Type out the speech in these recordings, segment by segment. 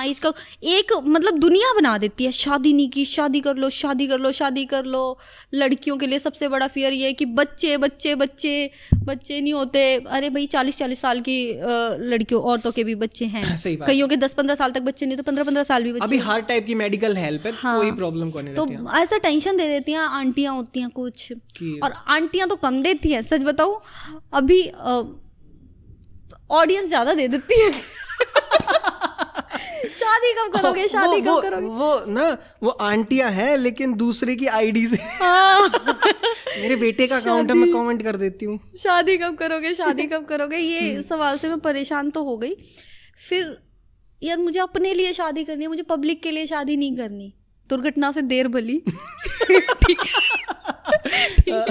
हाँ एज का एक मतलब दुनिया बना देती है। शादी नहीं की, शादी कर लो, शादी कर लो, शादी कर लो। लड़कियों के लिए सबसे बड़ा फियर ये है कि बच्चे बच्चे बच्चे बच्चे नहीं होते। अरे भाई 40-40 साल की लड़कियों औरतों के भी बच्चे हैं, कईयों के 10-15 साल तक बच्चे नहीं तो 15-15 साल भी बच्चे। अभी हर टाइप की मेडिकल हेल्प है, हाँ, कोई प्रॉब्लम को नहीं तो रहती है। ऐसा टेंशन दे देती हैं आंटियां होती हैं कुछ, और आंटियां तो कम देती हैं सच बताऊं, अभी ऑडियंस ज्यादा दे देती है। शादी कब करोगे, शादी कब करोगे? वो आंटियां हैं लेकिन दूसरे की आईडी से मेरे बेटे का अकाउंट है, मैं कमेंट कर देती हूँ शादी कब करोगे, शादी कब करोगे। ये सवाल से मैं परेशान तो हो गई। फिर यार मुझे अपने लिए शादी करनी है, मुझे पब्लिक के लिए शादी नहीं करनी। दुर्घटना से देर भली। ठीक है।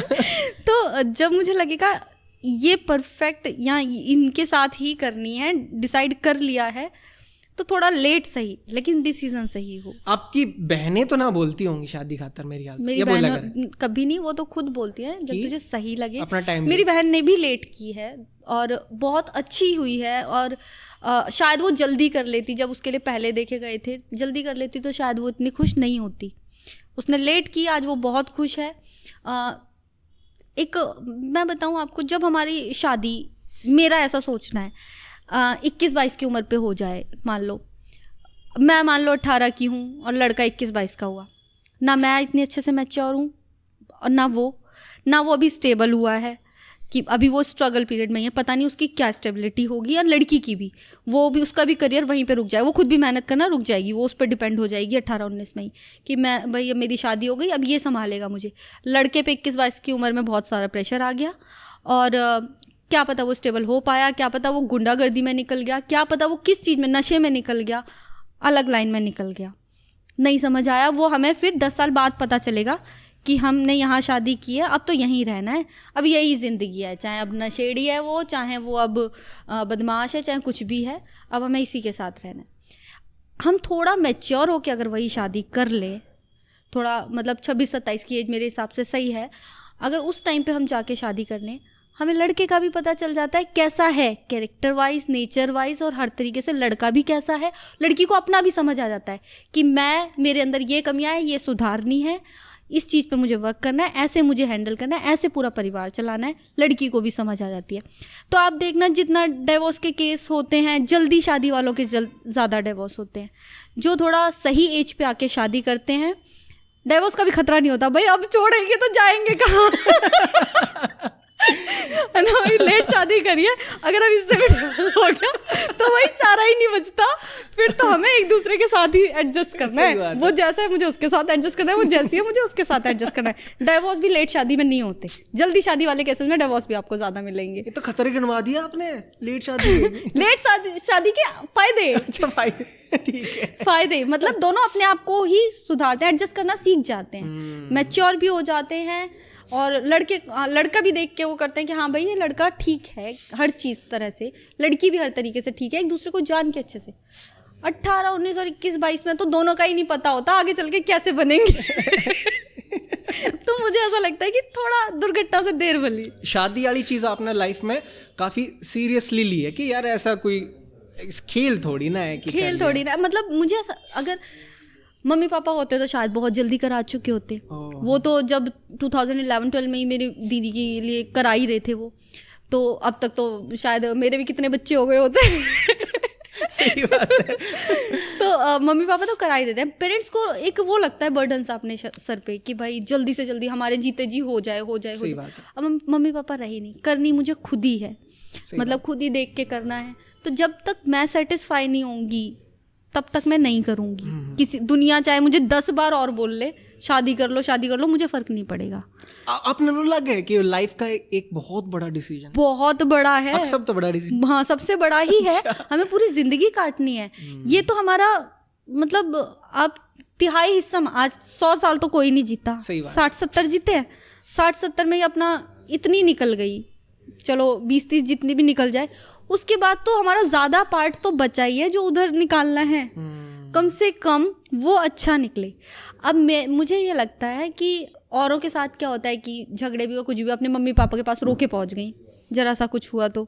तो जब मुझे लगेगा ये परफेक्ट या इनके साथ ही करनी है, डिसाइड कर लिया है, तो थोड़ा लेट सही लेकिन डिसीजन सही हो। आपकी बहनें तो ना बोलती होंगी शादी खातर? मेरी बहन कभी नहीं, वो तो खुद बोलती है जब तुझे सही लगे। अपना टाइम मेरी बहन ने भी लेट की है और बहुत अच्छी हुई है, और शायद वो जल्दी कर लेती, जब उसके लिए पहले देखे गए थे जल्दी कर लेती तो शायद वो इतनी खुश नहीं होती। उसने लेट की, आज वो बहुत खुश है। एक मैं बताऊं आपको, जब हमारी शादी, मेरा ऐसा सोचना है 21-22 की उम्र पे हो जाए, मान लो मैं 18 की हूँ और लड़का 21-22 का हुआ ना, मैं इतनी अच्छे से मैच्योर हूँ और ना वो अभी स्टेबल हुआ है, कि अभी वो स्ट्रगल पीरियड में है, पता नहीं उसकी क्या स्टेबिलिटी होगी, या लड़की की भी, वो भी उसका भी करियर वहीं पे रुक जाए, वो खुद भी मेहनत करना रुक जाएगी, वो उस पर डिपेंड हो जाएगी 18-19 में ही कि मैं भाई मेरी शादी हो गई अब ये संभालेगा मुझे। लड़के पे 21-22 की उम्र में बहुत सारा प्रेशर आ गया, और क्या पता वो स्टेबल हो पाया, क्या पता वो गुंडागर्दी में निकल गया, क्या पता वो किस चीज़ में, नशे में निकल गया, अलग लाइन में निकल गया, नहीं समझ आया। वो हमें फिर 10 साल बाद पता चलेगा कि हमने यहाँ शादी की है, अब तो यहीं रहना है, अब यही ज़िंदगी है, चाहे अब नशेड़ी है वो, चाहे वो अब बदमाश है, चाहे कुछ भी है, अब हमें इसी के साथ रहना है। हम थोड़ा मैच्योर होकर अगर वही शादी कर ले, थोड़ा मतलब 26-27 की एज मेरे हिसाब से सही है, अगर उस टाइम पे हम जाके शादी कर लें, हमें लड़के का भी पता चल जाता है कैसा है कैरेक्टर वाइज, नेचर वाइज, और हर तरीके से लड़का भी कैसा है। लड़की को अपना भी समझ आ जाता है कि मेरे अंदर ये कमियां हैं, ये सुधारनी है, इस चीज़ पे मुझे वर्क करना है, ऐसे मुझे हैंडल करना है, ऐसे पूरा परिवार चलाना है। लड़की को भी समझ आ जाती है। तो आप देखना जितना डिवोर्स के केस होते हैं, जल्दी शादी वालों के ज़्यादा डिवोर्स होते हैं। जो थोड़ा सही एज पे आके शादी करते हैं, डिवोर्स का भी खतरा नहीं होता, भाई अब छोड़ेंगे तो जाएंगे कहाँ। है ना भाई, लेट शादी करिए, अगर अब इससे भी हो गया तो भाई चारा ही नहीं बचता, फिर तो हमें एक दूसरे के साथ ही एडजस्ट करना है। वो जैसा है मुझे उसके साथ एडजस्ट करना है, वो जैसी है मुझे उसके साथ एडजस्ट करना है। डिवोर्स भी लेट शादी में नहीं होते, जल्दी शादी वाले केसेस में डिवोर्स भी आपको ज्यादा मिलेंगे। ये तो खतरे गिनवा दिया आपने, लेट शादी। लेट शादी के फायदे। अच्छा फायदे, ठीक है। फायदे मतलब दोनों अपने आप को ही सुधारते हैं, एडजस्ट करना सीख जाते हैं, मैच्योर भी हो जाते हैं, और लड़का भी देख के वो करते हैं कि हाँ भाई ये लड़का ठीक है हर चीज़ तरह से, लड़की भी हर तरीके से ठीक है, एक दूसरे को जान के अच्छे से। 18, 19 और 21-22 में तो दोनों का ही नहीं पता होता आगे चल के कैसे बनेंगे। तो मुझे ऐसा लगता है कि थोड़ा दुर्घटना से देर भली। शादी वाली चीज़ आपने लाइफ में काफ़ी सीरियसली ली है कि यार ऐसा कोई खेल थोड़ी ना है कि खेल थोड़ी ना, मतलब मुझे अगर मम्मी पापा होते तो शायद बहुत जल्दी करा चुके होते। वो तो जब 2011-12 में ही मेरी दीदी के लिए करा ही रहे थे वो, तो अब तक तो शायद मेरे भी कितने बच्चे हो गए होते। सही बात है। तो मम्मी पापा तो करा ही देते हैं। पेरेंट्स को एक वो लगता है बर्डन सा अपने सर पे कि भाई जल्दी से जल्दी हमारे जीते जी हो जाए। अब मम्मी पापा रहे नहीं, करनी मुझे खुद ही है, मतलब खुद ही देख के करना है। तो जब तक मैं सेटिस्फाई नहीं होंगी तब तक मैं नहीं करूँगी। किसी दुनिया चाहे मुझे 10 बार और बोल ले शादी कर लो, मुझे फ़र्क नहीं पड़ेगा। आपने वो लग है कि लाइफ का एक बहुत बड़ा डिसीजन, बहुत बड़ा है, सब तो बड़ा डिसीजन, हाँ सबसे बड़ा ही है। हमें पूरी जिंदगी काटनी है। ये तो हमारा मतलब आप 1/3 हिस्सा, आज 100 साल तो कोई नहीं जीता, 60-70 जीते हैं, 60-70 में ही अपना इतनी निकल गई, चलो 20-30 जितनी भी निकल जाए, उसके बाद तो हमारा ज़्यादा पार्ट तो बचा ही है जो उधर निकालना है। कम से कम वो अच्छा निकले। अब मुझे ये लगता है कि औरों के साथ क्या होता है कि झगड़े भी हो, कुछ भी, अपने मम्मी पापा के पास रो के पहुँच गई, ज़रा सा कुछ हुआ तो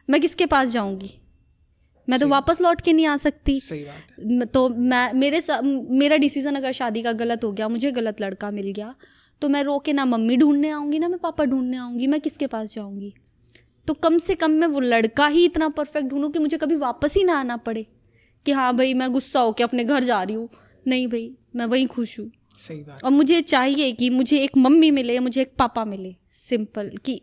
मैं किसके पास जाऊँगी? मैं तो वापस लौट के नहीं आ सकती। सही बात है। तो मेरा डिसीजन अगर शादी का गलत हो गया, मुझे गलत लड़का मिल गया, तो मैं रो के ना मम्मी ढूंढने आऊँगी ना मैं पापा ढूंढने आऊँगी, मैं किसके पास जाऊँगी? तो कम से कम मैं वो लड़का ही इतना परफेक्ट ढूंढूं कि मुझे कभी वापस ही ना आना पड़े कि हाँ भाई मैं गुस्सा होकर अपने घर जा रही हूँ। नहीं भाई, मैं वहीं खुश हूँ। सही बात। और मुझे चाहिए कि मुझे एक मम्मी मिले, मुझे एक पापा मिले, सिंपल। कि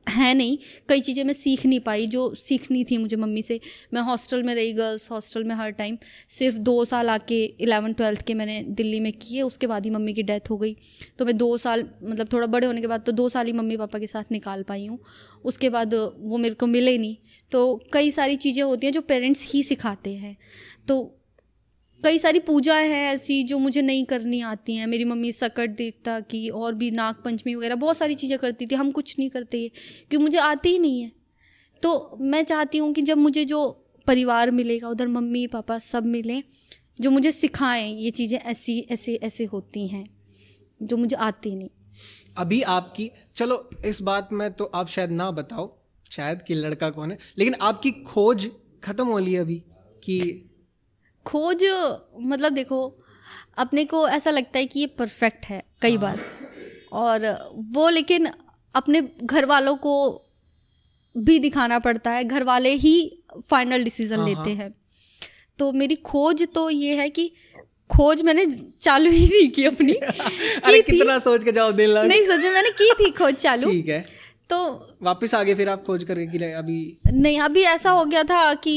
है नहीं, कई चीज़ें मैं सीख नहीं पाई जो सीखनी थी मुझे मम्मी से। मैं हॉस्टल में रही, गर्ल्स हॉस्टल में हर टाइम। सिर्फ 2 साल आके 11th-12th के मैंने दिल्ली में किए, उसके बाद ही मम्मी की डेथ हो गई। तो मैं 2 साल, मतलब थोड़ा बड़े होने के बाद तो 2 साल ही मम्मी पापा के साथ निकाल पाई हूँ। उसके बाद वो मेरे को मिले नहीं। तो कई सारी चीज़ें होती हैं जो पेरेंट्स ही सिखाते हैं। तो कई सारी पूजाएं हैं ऐसी जो मुझे नहीं करनी आती हैं। मेरी मम्मी सकट देवता की और भी नाग पंचमी वगैरह बहुत सारी चीज़ें करती थी, हम कुछ नहीं करते ये क्योंकि मुझे आती ही नहीं है। तो मैं चाहती हूँ कि जब मुझे जो परिवार मिलेगा उधर मम्मी पापा सब मिलें, जो मुझे सिखाएं ये चीज़ें ऐसी ऐसे ऐसे होती हैं जो मुझे आती नहीं। अभी आपकी, चलो इस बात में तो आप शायद ना बताओ शायद कि लड़का कौन है, लेकिन आपकी खोज खत्म हो ली अभी कि? खोज मतलब देखो, अपने को ऐसा लगता है कि ये परफेक्ट है कई बार, और वो लेकिन अपने घर वालों को भी दिखाना पड़ता है, घर वाले ही फाइनल डिसीजन लेते हैं। तो मेरी खोज तो ये है कि खोज मैंने चालू ही नहीं की अपनी। अरे कितना सोच के जवाब देने लगे। नहीं सोचे, मैंने की थी खोज चालू। ठीक है, तो वापस आगे फिर आप खोज करके कि अभी नहीं, अभी ऐसा हो गया था कि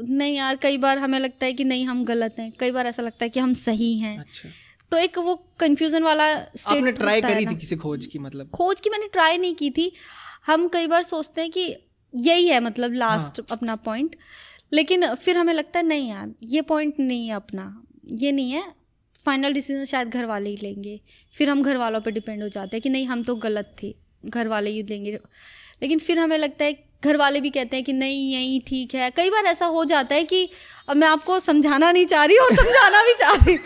नहीं यार, कई बार हमें लगता है कि नहीं हम गलत हैं, कई बार ऐसा लगता है कि हम सही हैं। अच्छा। तो एक वो कंफ्यूजन वाला स्टेट। आपने ट्राई करी थी किसी खोज की? मतलब खोज की मैंने ट्राई नहीं की थी। हम कई बार सोचते हैं कि यही है मतलब लास्ट अपना पॉइंट, लेकिन फिर हमें लगता है नहीं यार ये पॉइंट नहीं है अपना, ये नहीं है। फाइनल डिसीजन शायद घर वाले ही लेंगे। फिर हम घर वालों पर डिपेंड हो जाते हैं कि नहीं हम तो गलत थे, घर वाले ही लेंगे। लेकिन फिर हमें लगता है घर वाले भी कहते हैं कि नहीं यही ठीक है। कई बार ऐसा हो जाता है कि अब मैं आपको समझाना नहीं चाह रही और समझाना भी चाह रही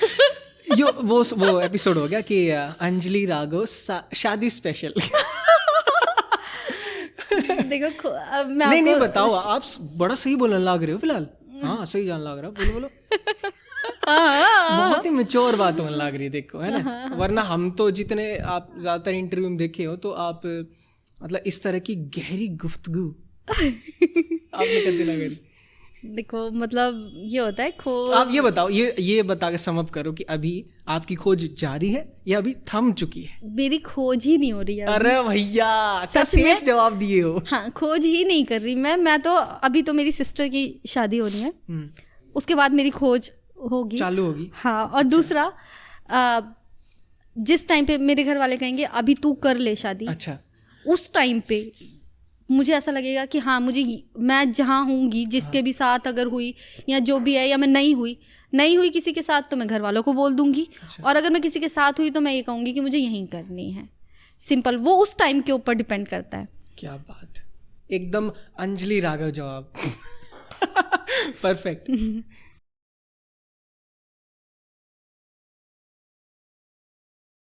यो वो एपिसोड हो गया कि अंजलि राघव शादी स्पेशल। देखो अब मैं नहीं बताओ, आप बड़ा सही बोलने लग रहे हो फिलहाल। हाँ सही जान लग रहा, बोलो बहुत ही मैच्योर बात होने लग रही है, देखो है ना। वरना हम तो जितने आप ज्यादातर इंटरव्यू में देखे हो तो आप मतलब इस तरह की गहरी गुफ्तगू आपने कभी ना करी। देखो मतलब ये होता है खोज। आप ये बताओ, ये बता के सम अप करो कि अभी आपकी खोज जारी है या अभी थम चुकी है? मेरी खोज ही नहीं हो रही है। अरे भैया क्या सेफ जवाब दिए हो। हाँ, खोज ही नहीं कर रही मैं तो अभी तो मेरी सिस्टर की शादी होनी है, उसके बाद मेरी खोज होगी, चालू होगी। हाँ, और दूसरा जिस टाइम पे मेरे घर वाले कहेंगे अभी तू कर ले शादी, अच्छा, उस टाइम पे मुझे ऐसा लगेगा कि हाँ मुझे, मैं जहाँ होंगी जिसके भी साथ अगर हुई या जो भी है, या मैं नहीं हुई किसी के साथ तो मैं घर वालों को बोल दूंगी। अच्छा। और अगर मैं किसी के साथ हुई तो मैं ये कहूँगी कि मुझे यहीं करनी है। सिंपल, वो उस टाइम के ऊपर डिपेंड करता है। क्या बात, एकदम अंजलि राघव जवाब। परफेक्ट।